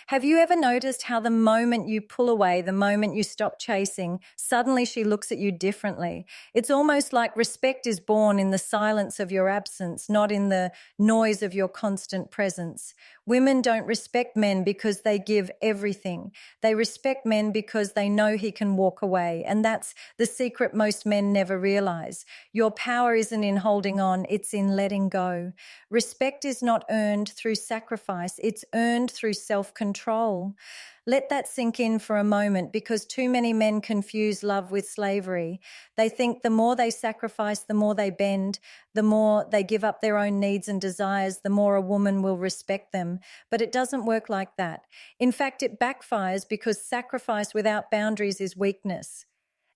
Have you ever noticed how the moment you pull away, the moment you stop chasing, suddenly she looks at you differently? It's almost like respect is born in the silence of your absence, not in the noise of your constant presence. Women don't respect men because they give everything. They respect men because they know he can walk away. And that's the secret most men never realize. Your power isn't in holding on, it's in letting go. Respect is not earned through sacrifice, it's earned through self-control. Let that sink in for a moment, because too many men confuse love with slavery. They think the more they sacrifice, the more they bend, the more they give up their own needs and desires, the more a woman will respect them. But it doesn't work like that. In fact, it backfires, because sacrifice without boundaries is weakness,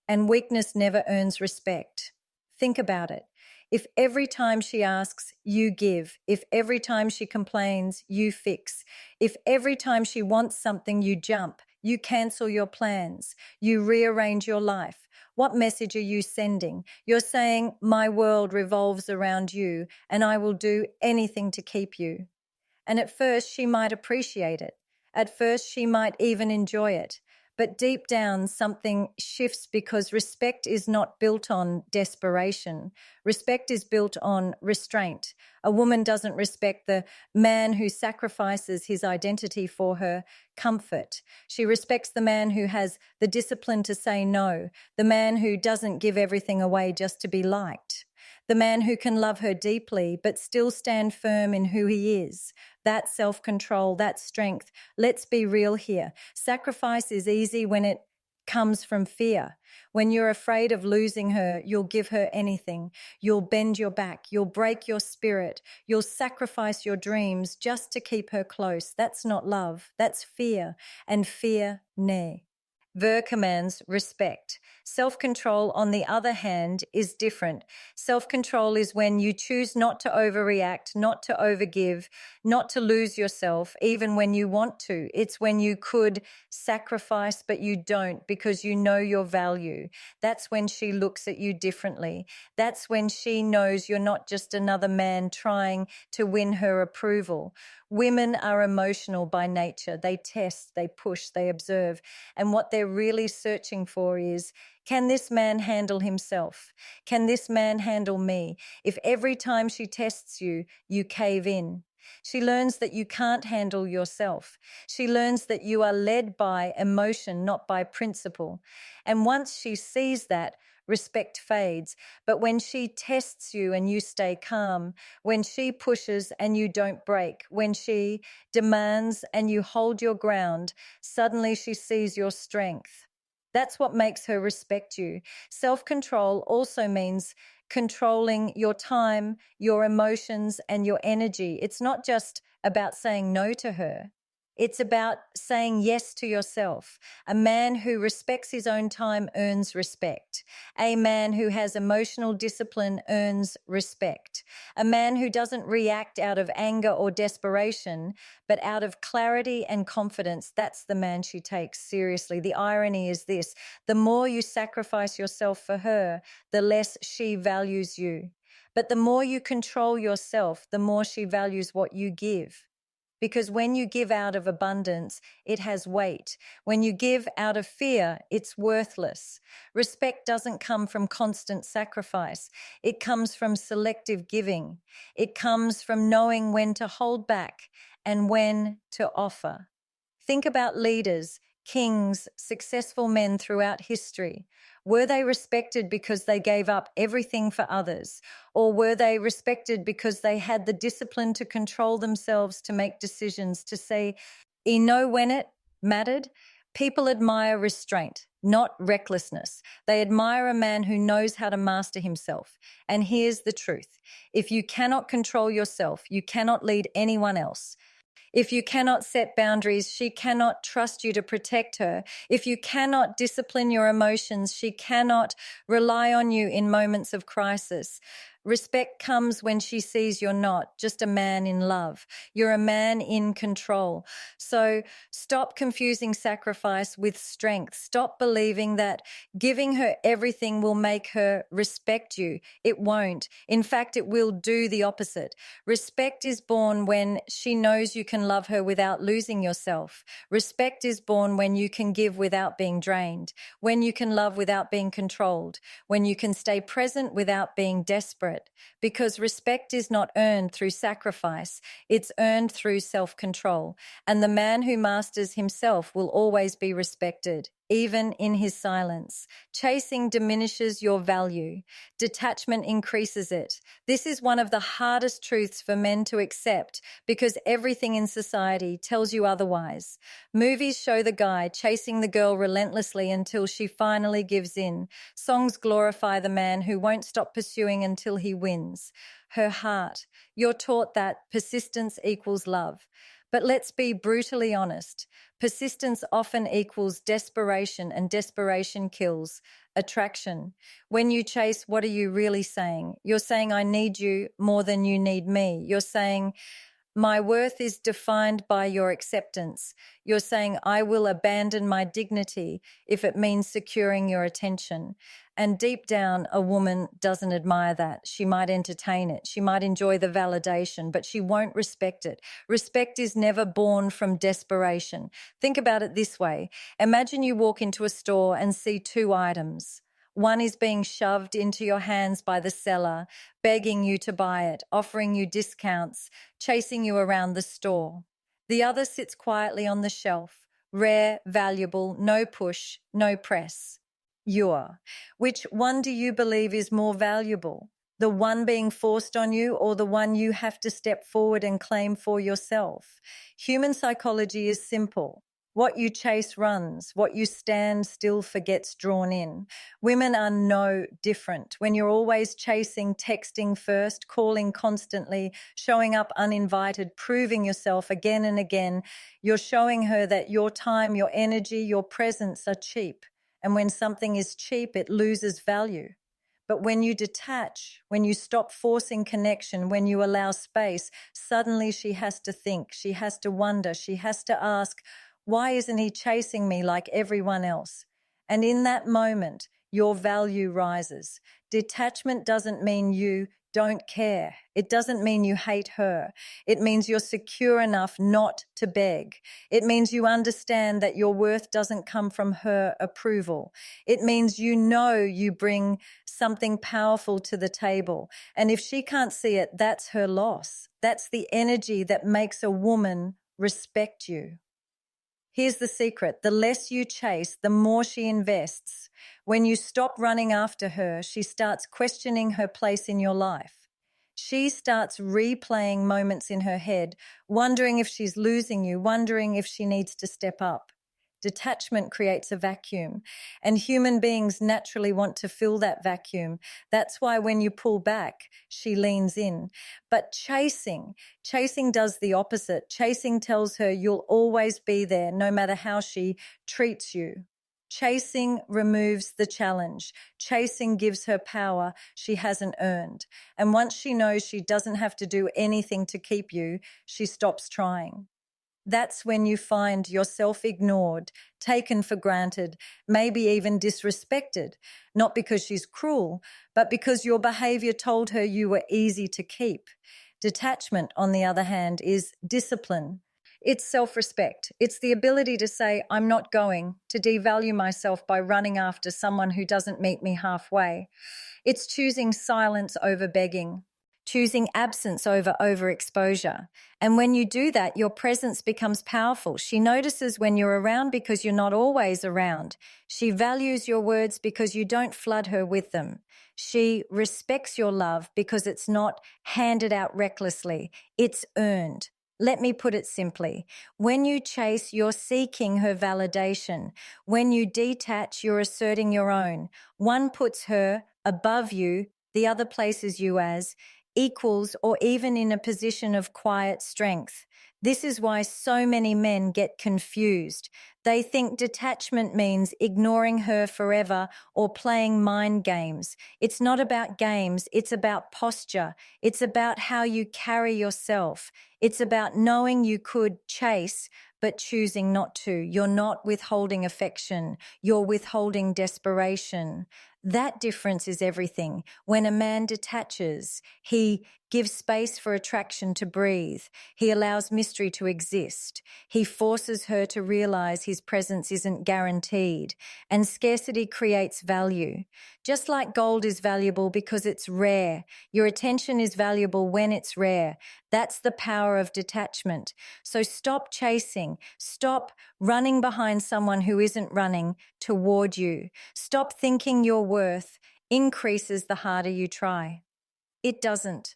and weakness never earns respect. Think about it. If every time she asks, you give, if every time she complains, you fix, if every time she wants something, you jump, you cancel your plans, you rearrange your life, what message are you sending? You're saying, my world revolves around you, and I will do anything to keep you. And at first, she might appreciate it. At first, she might even enjoy it. But deep down, something shifts, because respect is not built on desperation. Respect is built on restraint. A woman doesn't respect the man who sacrifices his identity for her comfort. She respects the man who has the discipline to say no, the man who doesn't give everything away just to be liked, the man who can love her deeply but still stand firm in who he is. That self-control, that strength. Let's be real here. Sacrifice is easy when it comes from fear. When you're afraid of losing her, you'll give her anything. You'll bend your back. You'll break your spirit. You'll sacrifice your dreams just to keep her close. That's not love. That's fear. And fear, nay. Ver commands respect. Self-control, on the other hand, is different. Self-control is when you choose not to overreact, not to overgive, not to lose yourself, even when you want to. It's when you could sacrifice, but you don't, because you know your value. That's when she looks at you differently. That's when she knows you're not just another man trying to win her approval. Women are emotional by nature. They test, they push, they observe. And what they're really searching for is, can this man handle himself? Can this man handle me? If every time she tests you, you cave in. She learns that you can't handle yourself. She learns that you are led by emotion, not by principle. And once she sees that, respect fades. But when she tests you and you stay calm, when she pushes and you don't break, when she demands and you hold your ground, suddenly she sees your strength. That's what makes her respect you. Self-control also means controlling your time, your emotions, and your energy. It's not just about saying no to her. It's about saying yes to yourself. A man who respects his own time earns respect. A man who has emotional discipline earns respect. A man who doesn't react out of anger or desperation, but out of clarity and confidence, that's the man she takes seriously. The irony is this: the more you sacrifice yourself for her, the less she values you. But the more you control yourself, the more she values what you give. Because when you give out of abundance, it has weight. When you give out of fear, it's worthless. Respect doesn't come from constant sacrifice. It comes from selective giving. It comes from knowing when to hold back and when to offer. Think about leaders, kings, successful men throughout history. Were they respected because they gave up everything for others? Or were they respected because they had the discipline to control themselves, to make decisions, to say, you know when it mattered? People admire restraint, not recklessness. They admire a man who knows how to master himself. And here's the truth: if you cannot control yourself, you cannot lead anyone else. If you cannot set boundaries, she cannot trust you to protect her. If you cannot discipline your emotions, she cannot rely on you in moments of crisis. Respect comes when she sees you're not just a man in love. You're a man in control. So stop confusing sacrifice with strength. Stop believing that giving her everything will make her respect you. It won't. In fact, it will do the opposite. Respect is born when she knows you can love her without losing yourself. Respect is born when you can give without being drained, when you can love without being controlled, when you can stay present without being desperate. Because respect is not earned through sacrifice, it's earned through self-control. And the man who masters himself will always be respected, even in his silence. Chasing diminishes your value. Detachment increases it. This is one of the hardest truths for men to accept because everything in society tells you otherwise. Movies show the guy chasing the girl relentlessly until she finally gives in. Songs glorify the man who won't stop pursuing until he wins. Her heart. You're taught that persistence equals love. But let's be brutally honest. Persistence often equals desperation, and desperation kills attraction. When you chase, what are you really saying? You're saying, I need you more than you need me. You're saying, my worth is defined by your acceptance. You're saying, I will abandon my dignity if it means securing your attention. And deep down, a woman doesn't admire that. She might entertain it. She might enjoy the validation, but she won't respect it. Respect is never born from desperation. Think about it this way. Imagine you walk into a store and see two items. One is being shoved into your hands by the seller, begging you to buy it, offering you discounts, chasing you around the store. The other sits quietly on the shelf, rare, valuable, no push, no press. Your. Which one do you believe is more valuable? The one being forced on you or the one you have to step forward and claim for yourself? Human psychology is simple. What you chase runs. What you stand still for gets drawn in. Women are no different. When you're always chasing, texting first, calling constantly, showing up uninvited, proving yourself again and again, you're showing her that your time, your energy, your presence are cheap. And when something is cheap, it loses value. But when you detach, when you stop forcing connection, when you allow space, suddenly she has to think, she has to wonder, she has to ask, why isn't he chasing me like everyone else? And in that moment, your value rises. Detachment doesn't mean you don't care. It doesn't mean you hate her. It means you're secure enough not to beg. It means you understand that your worth doesn't come from her approval. It means you know you bring something powerful to the table. And if she can't see it, that's her loss. That's the energy that makes a woman respect you. Here's the secret. The less you chase, the more she invests. When you stop running after her, she starts questioning her place in your life. She starts replaying moments in her head, wondering if she's losing you, wondering if she needs to step up. Detachment creates a vacuum, and human beings naturally want to fill that vacuum. That's why when you pull back, she leans in. But chasing does the opposite. Chasing tells her you'll always be there, no matter how she treats you. Chasing removes the challenge. Chasing gives her power she hasn't earned. And once she knows she doesn't have to do anything to keep you, she stops trying. That's when you find yourself ignored, taken for granted, maybe even disrespected, not because she's cruel, but because your behavior told her you were easy to keep. Detachment, on the other hand, is discipline. It's self-respect. It's the ability to say, I'm not going to devalue myself by running after someone who doesn't meet me halfway. It's choosing silence over begging, choosing absence over overexposure. And when you do that, your presence becomes powerful. She notices when you're around because you're not always around. She values your words because you don't flood her with them. She respects your love because it's not handed out recklessly. It's earned. Let me put it simply. When you chase, you're seeking her validation. When you detach, you're asserting your own. One puts her above you, the other places you as equals or even in a position of quiet strength. This is why so many men get confused. They think detachment means ignoring her forever or playing mind games. It's not about games, it's about posture. It's about how you carry yourself. It's about knowing you could chase, but choosing not to. You're not withholding affection, you're withholding desperation. That difference is everything. When a man detaches, he gives space for attraction to breathe. He allows mystery to exist. He forces her to realize his presence isn't guaranteed. And scarcity creates value. Just like gold is valuable because it's rare, your attention is valuable when it's rare. That's the power of detachment. So stop chasing. Stop running behind someone who isn't running toward you. Stop thinking your worth increases the harder you try. It doesn't.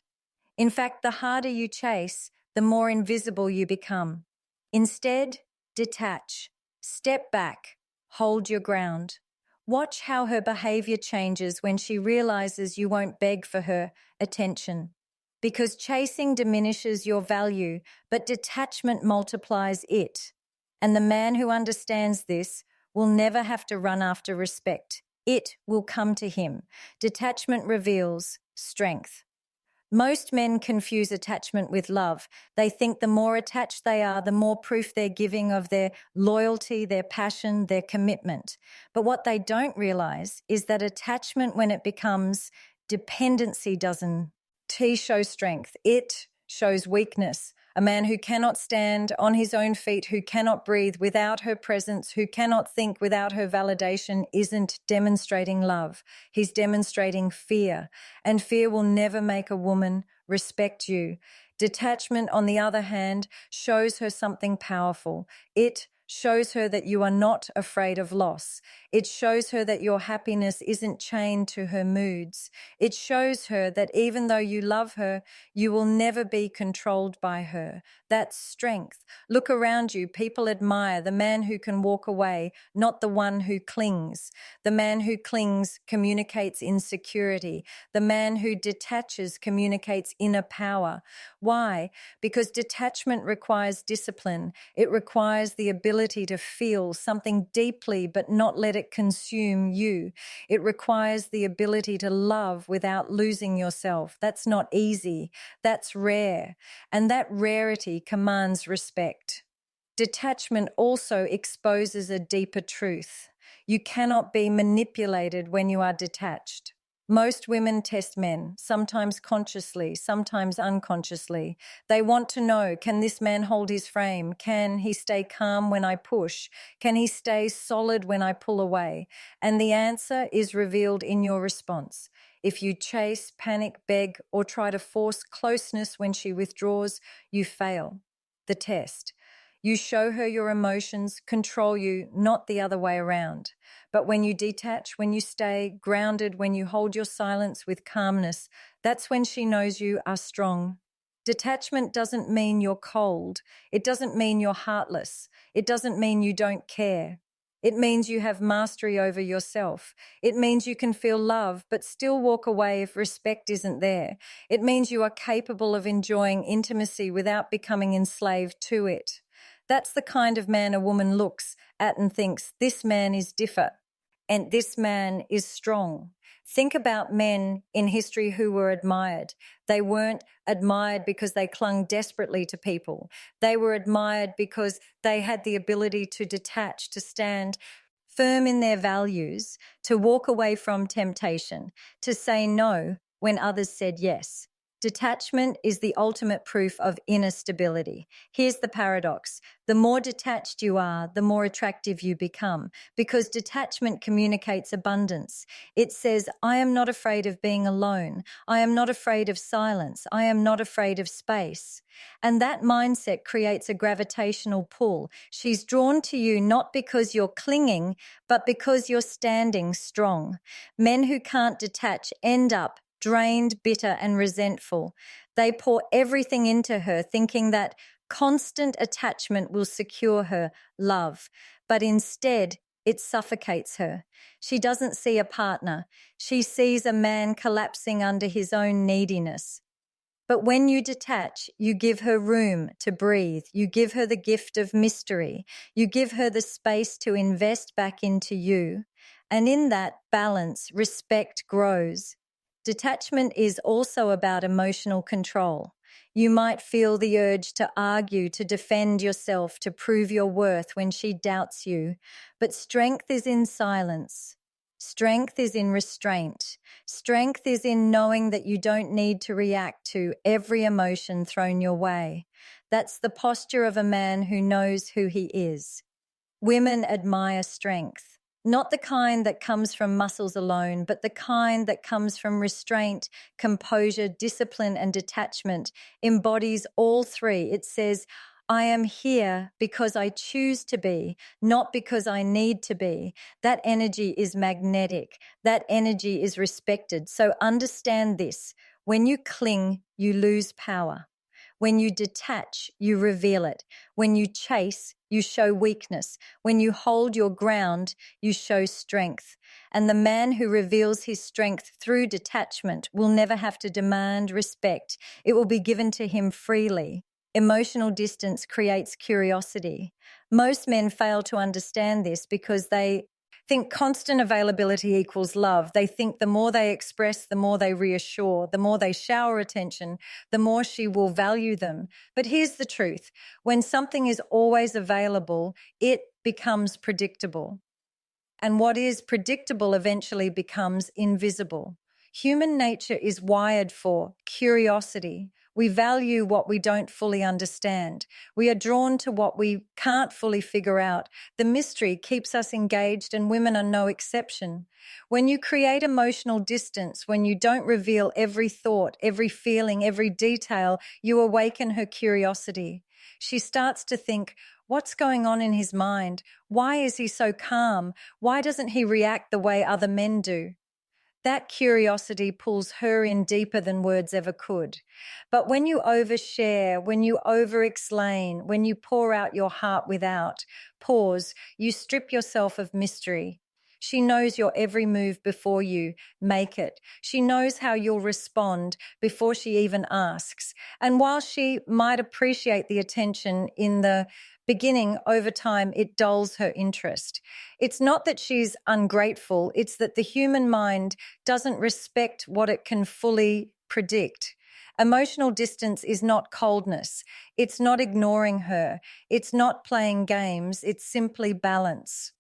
In fact, the harder you chase, the more invisible you become. Instead, detach. Step back. Hold your ground. Watch how her behavior changes when she realizes you won't beg for her attention. Because chasing diminishes your value, but detachment multiplies it. And the man who understands this will never have to run after respect. It will come to him. Detachment reveals strength. Most men confuse attachment with love. They think the more attached they are, the more proof they're giving of their loyalty, their passion, their commitment. But what they don't realize is that attachment, when it becomes dependency, doesn't. T shows strength. It shows weakness. A man who cannot stand on his own feet, who cannot breathe without her presence, who cannot think without her validation, isn't demonstrating love. He's demonstrating fear, and fear will never make a woman respect you. Detachment, on the other hand, shows her something powerful. It shows her that you are not afraid of loss. It shows her that your happiness isn't chained to her moods. It shows her that even though you love her, you will never be controlled by her. That's strength. Look around you. People admire the man who can walk away, not the one who clings. The man who clings communicates insecurity. The man who detaches communicates inner power. Why? Because detachment requires discipline. It requires the ability to feel something deeply but not let it consume you. It requires the ability to love without losing yourself. That's not easy. That's rare. And that rarity commands respect. Detachment also exposes a deeper truth. You cannot be manipulated when you are detached. Most women test men, sometimes consciously, sometimes unconsciously. They want to know, can this man hold his frame? Can he stay calm when I push? Can he stay solid when I pull away? And the answer is revealed in your response. If you chase, panic, beg, or try to force closeness when she withdraws, you fail the test. You show her your emotions control you, not the other way around. But when you detach, when you stay grounded, when you hold your silence with calmness, that's when she knows you are strong. Detachment doesn't mean you're cold. It doesn't mean you're heartless. It doesn't mean you don't care. It means you have mastery over yourself. It means you can feel love but still walk away if respect isn't there. It means you are capable of enjoying intimacy without becoming enslaved to it. That's the kind of man a woman looks at and thinks, this man is different and this man is strong. Think about men in history who were admired. They weren't admired because they clung desperately to people. They were admired because they had the ability to detach, to stand firm in their values, to walk away from temptation, to say no when others said yes. Detachment is the ultimate proof of inner stability. Here's the paradox. The more detached you are, the more attractive you become, because detachment communicates abundance. It says, I am not afraid of being alone. I am not afraid of silence. I am not afraid of space. And that mindset creates a gravitational pull. She's drawn to you not because you're clinging, but because you're standing strong. Men who can't detach end up drained, bitter, and resentful. They pour everything into her, thinking that constant attachment will secure her love, but instead it suffocates her. She doesn't see a partner. She sees a man collapsing under his own neediness. But when you detach, you give her room to breathe. You give her the gift of mystery. You give her the space to invest back into you. And in that balance, respect grows. Detachment is also about emotional control. You might feel the urge to argue, to defend yourself, to prove your worth when she doubts you. But strength is in silence. Strength is in restraint. Strength is in knowing that you don't need to react to every emotion thrown your way. That's the posture of a man who knows who he is. Women admire strength, not the kind that comes from muscles alone, but the kind that comes from restraint, composure, discipline, and detachment, embodies all three. It says, I am here because I choose to be, not because I need to be. That energy is magnetic. That energy is respected. So understand this. When you cling, you lose power. When you detach, you reveal it. When you chase, you show weakness. When you hold your ground, you show strength. And the man who reveals his strength through detachment will never have to demand respect. It will be given to him freely. Emotional distance creates curiosity. Most men fail to understand this because they think constant availability equals love. They think the more they express, the more they reassure, the more they shower attention, the more she will value them. But here's the truth. When something is always available, it becomes predictable. And what is predictable eventually becomes invisible. Human nature is wired for curiosity. We value what we don't fully understand. We are drawn to what we can't fully figure out. The mystery keeps us engaged, and women are no exception. When you create emotional distance, when you don't reveal every thought, every feeling, every detail, you awaken her curiosity. She starts to think, what's going on in his mind? Why is he so calm? Why doesn't he react the way other men do? That curiosity pulls her in deeper than words ever could. But when you overshare, when you over-explain, when you pour out your heart without pause, you strip yourself of mystery. She knows your every move before you make it. She knows how you'll respond before she even asks. And while she might appreciate the attention in the beginning, over time, it dulls her interest. It's not that she's ungrateful, it's that the human mind doesn't respect what it can fully predict. Emotional distance is not coldness. It's not ignoring her. It's not playing games. It's simply balance.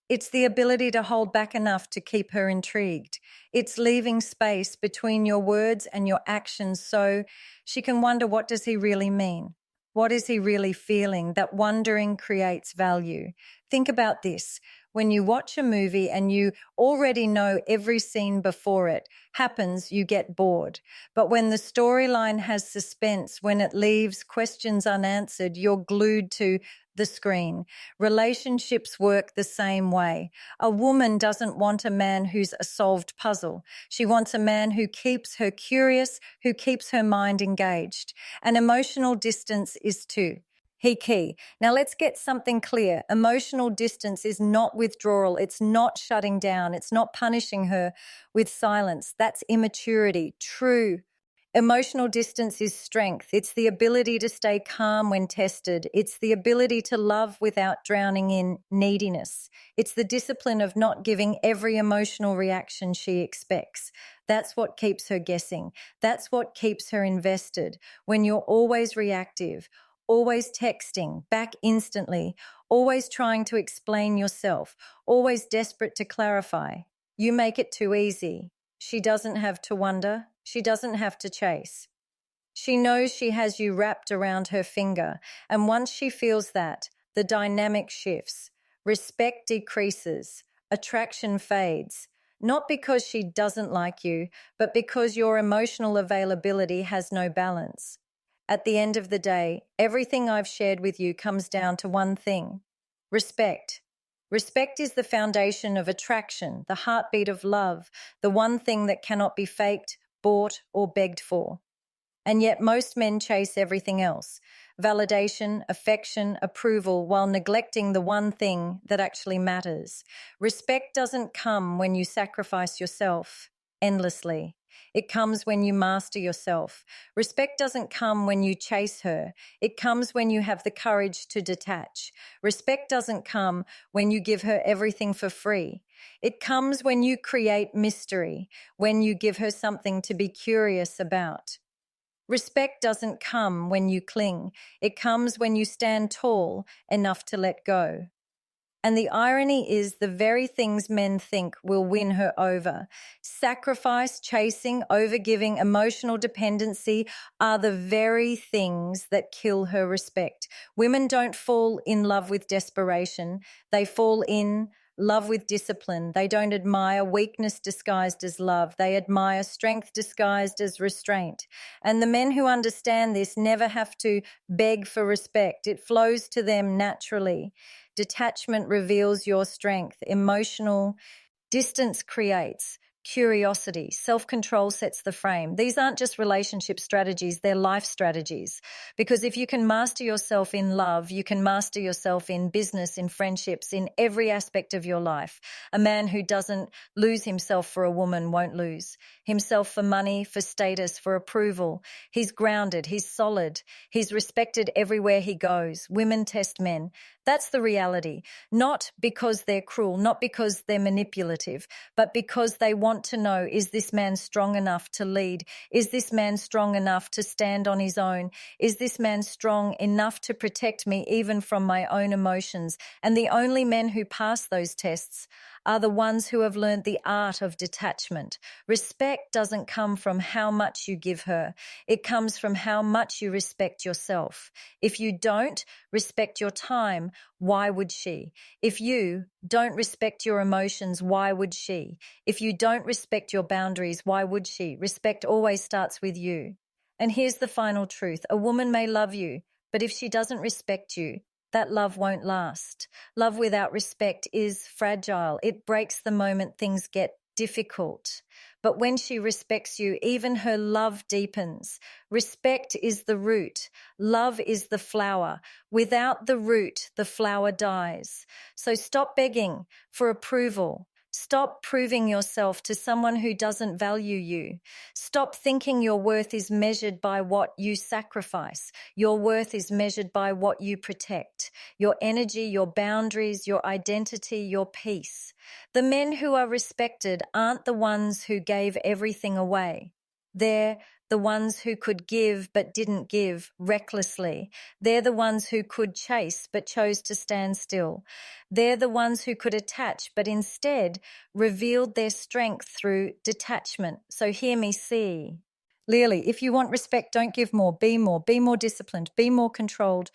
It's the ability to hold back enough to keep her intrigued. It's leaving space between your words and your actions so she can wonder, what does he really mean? What is he really feeling? That wondering creates value. Think about this. When you watch a movie and you already know every scene before it happens, you get bored. But when the storyline has suspense, when it leaves questions unanswered, you're glued to the screen. Relationships work the same way. A woman doesn't want a man who's a solved puzzle. She wants a man who keeps her curious, who keeps her mind engaged. And emotional distance is too. Key. Now let's get something clear. Emotional distance is not withdrawal. It's not shutting down. It's not punishing her with silence. That's immaturity. True emotional distance is strength. It's the ability to stay calm when tested. It's the ability to love without drowning in neediness. It's the discipline of not giving every emotional reaction she expects. That's what keeps her guessing. That's what keeps her invested. When you're always reactive, always texting back instantly, always trying to explain yourself, always desperate to clarify, you make it too easy. She doesn't have to wonder. She doesn't have to chase. She knows she has you wrapped around her finger, and once she feels that, the dynamic shifts. Respect decreases. Attraction fades. Not because she doesn't like you, but because your emotional availability has no balance. At the end of the day, everything I've shared with you comes down to one thing: respect. Respect is the foundation of attraction, the heartbeat of love, the one thing that cannot be faked, bought, or begged for. And yet most men chase everything else: validation, affection, approval, while neglecting the one thing that actually matters. Respect doesn't come when you sacrifice yourself endlessly. It comes when you master yourself. Respect doesn't come when you chase her. It comes when you have the courage to detach. Respect doesn't come when you give her everything for free. It comes when you create mystery, when you give her something to be curious about. Respect doesn't come when you cling. It comes when you stand tall enough to let go. And the irony is the very things men think will win her over. Sacrifice, chasing, overgiving, emotional dependency are the very things that kill her respect. Women don't fall in love with desperation. They fall in love with discipline. They don't admire weakness disguised as love. They admire strength disguised as restraint. And the men who understand this never have to beg for respect. It flows to them naturally. Detachment reveals your strength. Emotional distance creates curiosity. Self-control sets the frame. These aren't just relationship strategies, they're life strategies. Because if you can master yourself in love, you can master yourself in business, in friendships, in every aspect of your life. A man who doesn't lose himself for a woman won't lose himself for money, for status, for approval. He's grounded, he's solid, he's respected everywhere he goes. Women test men. That's the reality. Not because they're cruel, not because they're manipulative, but because they want to know, is this man strong enough to lead? Is this man strong enough to stand on his own? Is this man strong enough to protect me even from my own emotions? And the only men who pass those tests are the ones who have learned the art of detachment. Respect doesn't come from how much you give her. It comes from how much you respect yourself. If you don't respect your time, why would she? If you don't respect your emotions, why would she? If you don't respect your boundaries, why would she? Respect always starts with you. And here's the final truth. A woman may love you, but if she doesn't respect you, that love won't last. Love without respect is fragile. It breaks the moment things get difficult. But when she respects you, even her love deepens. Respect is the root. Love is the flower. Without the root, the flower dies. So stop begging for approval. Stop proving yourself to someone who doesn't value you. Stop thinking your worth is measured by what you sacrifice. Your worth is measured by what you protect. Your energy, your boundaries, your identity, your peace. The men who are respected aren't the ones who gave everything away. They're the ones who could give but didn't give recklessly. They're the ones who could chase but chose to stand still. They're the ones who could attach but instead revealed their strength through detachment. So hear me see. Clearly, if you want respect, don't give more, be more disciplined, be more controlled,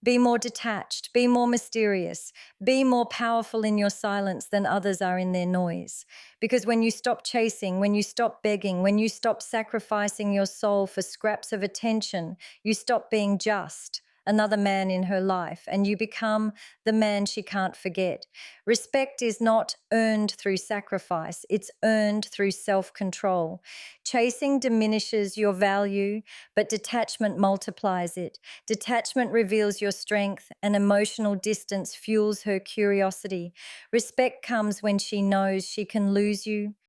be more detached, be more mysterious, be more powerful in your silence than others are in their noise. Because when you stop chasing, when you stop begging, when you stop sacrificing your soul for scraps of attention, you stop being just another man in her life and you become the man she can't forget. Respect is not earned through sacrifice, it's earned through self-control. Chasing diminishes your value, but detachment multiplies it. Detachment reveals your strength, and emotional distance fuels her curiosity. Respect comes when she knows she can lose you,